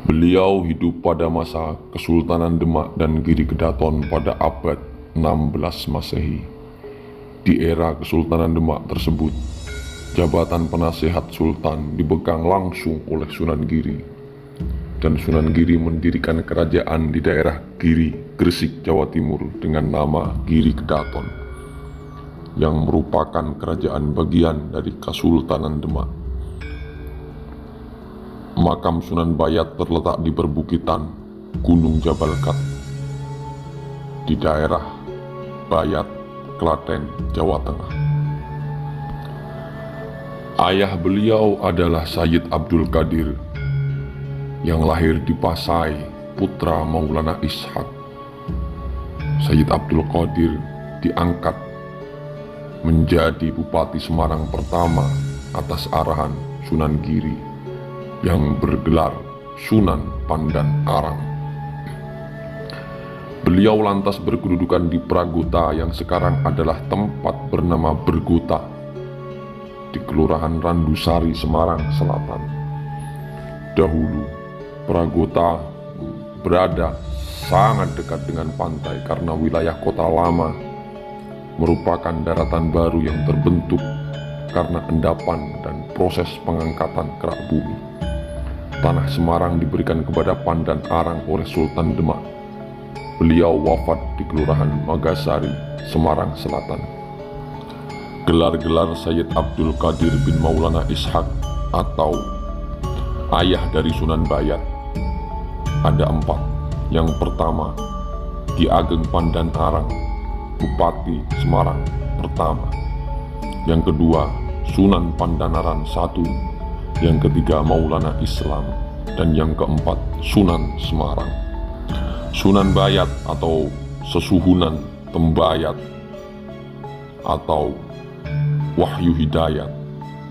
Beliau hidup pada masa Kesultanan Demak dan Giri Kedaton pada abad 16 Masehi. Di era Kesultanan Demak tersebut, jabatan penasehat Sultan dipegang langsung oleh Sunan Giri, dan Sunan Giri mendirikan kerajaan di daerah Giri, Gresik, Jawa Timur dengan nama Giri Kedaton, yang merupakan kerajaan bagian dari Kesultanan Demak. Makam Sunan Bayat terletak di perbukitan Gunung Jabal Kat di daerah Bayat, Klaten, Jawa Tengah. Ayah beliau adalah Sayyid Abdul Qadir yang lahir di Pasai, putra Maulana Ishaq. Sayyid Abdul Qadir diangkat menjadi Bupati Semarang pertama atas arahan Sunan Giri yang bergelar Sunan Pandan Arang. Beliau lantas berkedudukan di Pragota yang sekarang adalah tempat bernama Bergota di Kelurahan Randusari, Semarang Selatan. Dahulu Pragota berada sangat dekat dengan pantai karena wilayah Kota Lama merupakan daratan baru yang terbentuk karena endapan dan proses pengangkatan kerak bumi. Tanah Semarang diberikan kepada Pandan Arang oleh Sultan Demak. Beliau wafat di Kelurahan Magasari, Semarang Selatan. Gelar-gelar Sayyid Abdul Qadir bin Maulana Ishaq atau ayah dari Sunan Bayat ada 4. Yang pertama, Ki Ageng Pandan Arang, Bupati Semarang pertama. Yang kedua, Sunan Pandanaran I. Yang ketiga, Maulana Islam. Dan yang keempat, Sunan Semarang. Sunan Bayat atau Sesuhunan Tembayat atau Wahyu Hidayat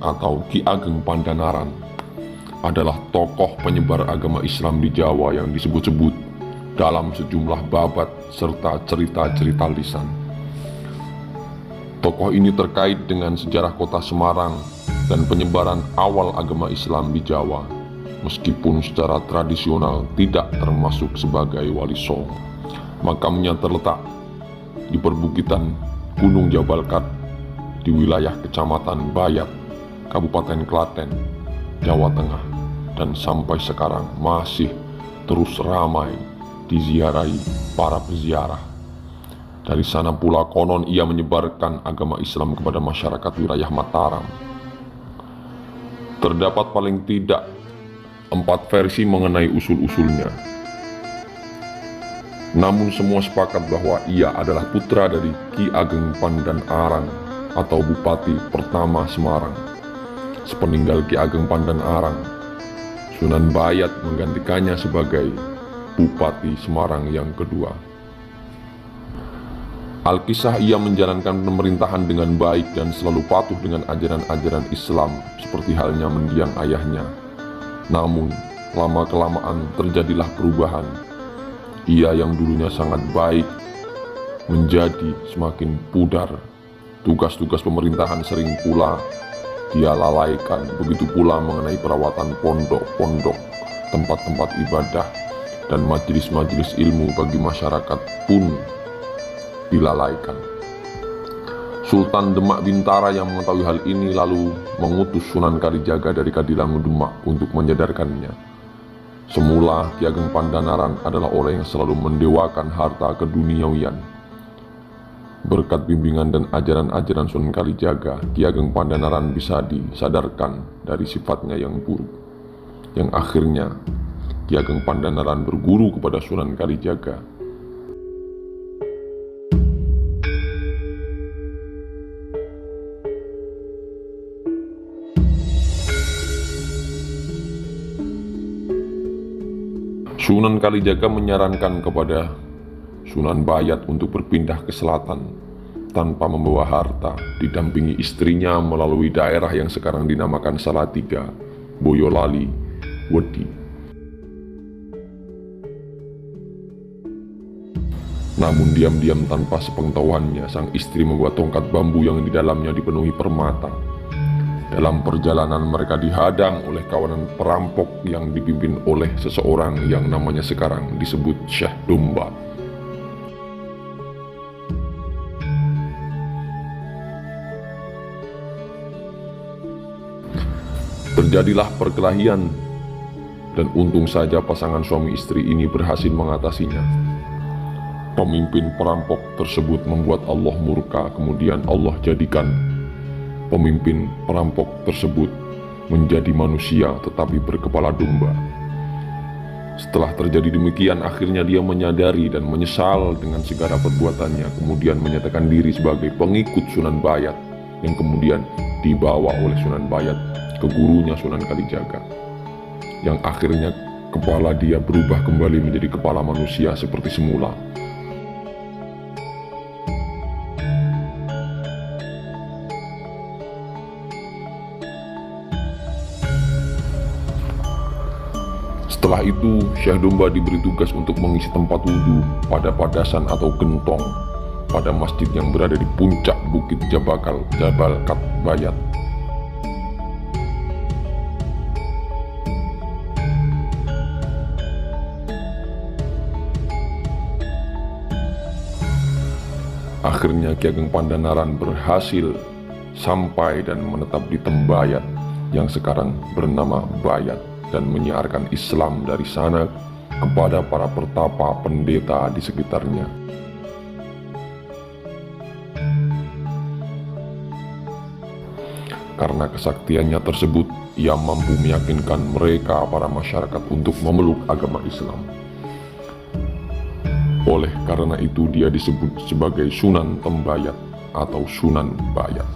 atau Ki Ageng Pandanaran adalah tokoh penyebar agama Islam di Jawa yang disebut-sebut dalam sejumlah babat serta cerita-cerita lisan. Tokoh ini terkait dengan sejarah kota Semarang dan penyebaran awal agama Islam di Jawa, meskipun secara tradisional tidak termasuk sebagai wali songo. Makamnya terletak di perbukitan Gunung Jabal Kat di wilayah Kecamatan Bayat, Kabupaten Klaten, Jawa Tengah, dan sampai sekarang masih terus ramai diziarahi para peziarah. Dari sana pula konon ia menyebarkan agama Islam kepada masyarakat wilayah Mataram. Terdapat paling tidak 4 versi mengenai usul-usulnya. Namun semua sepakat bahwa ia adalah putra dari Ki Ageng Pandan Arang atau Bupati pertama Semarang. Sepeninggal Ki Ageng Pandan Arang, Sunan Bayat menggantikannya sebagai Bupati Semarang yang kedua. Alkisah ia menjalankan pemerintahan dengan baik dan selalu patuh dengan ajaran-ajaran Islam seperti halnya mendiang ayahnya. Namun, lama-kelamaan terjadilah perubahan. Ia yang dulunya sangat baik menjadi semakin pudar. Tugas-tugas pemerintahan sering pula dia lalaikan. Begitu pula mengenai perawatan pondok-pondok, tempat-tempat ibadah, dan majelis-majelis ilmu bagi masyarakat pun dilalaikan. Sultan Demak Bintara yang mengetahui hal ini lalu mengutus Sunan Kalijaga dari Kadilangu Demak untuk menyadarkannya. Semula Ki Ageng Pandanaran adalah orang yang selalu mendewakan harta keduniawian. Berkat bimbingan dan ajaran-ajaran Sunan Kalijaga, Ki Ageng Pandanaran bisa disadarkan dari sifatnya yang buruk, yang akhirnya Ki Ageng Pandanaran berguru kepada Sunan Kalijaga. Sunan Kalijaga menyarankan kepada Sunan Bayat untuk berpindah ke selatan tanpa membawa harta, didampingi istrinya melalui daerah yang sekarang dinamakan Salatiga, Boyolali, Wedi. Namun diam-diam tanpa sepengetahuannya, sang istri membawa tongkat bambu yang di dalamnya dipenuhi permata. Dalam perjalanan mereka dihadang oleh kawanan perampok yang dipimpin oleh seseorang yang namanya sekarang disebut Syekh Domba. Terjadilah perkelahian, dan untung saja pasangan suami istri ini berhasil mengatasinya. Pemimpin perampok tersebut membuat Allah murka, kemudian Allah jadikan pemimpin perampok tersebut menjadi manusia tetapi berkepala domba. Setelah terjadi demikian, akhirnya dia menyadari dan menyesal dengan segala perbuatannya, kemudian menyatakan diri sebagai pengikut Sunan Bayat, yang kemudian dibawa oleh Sunan Bayat ke gurunya Sunan Kalijaga, yang akhirnya kepala dia berubah kembali menjadi kepala manusia seperti semula. Setelah itu, Syekh Domba diberi tugas untuk mengisi tempat wudhu pada padasan atau gentong pada masjid yang berada di puncak bukit Jabal Kat Bayat. Akhirnya Ki Ageng Pandanaran berhasil sampai dan menetap di Tembayat yang sekarang bernama Bayat, dan menyiarkan Islam dari sana kepada para pertapa pendeta di sekitarnya. Karena kesaktiannya tersebut, ia mampu meyakinkan mereka para masyarakat untuk memeluk agama Islam. Oleh karena itu dia disebut sebagai Sunan Tembayat atau Sunan Bayat.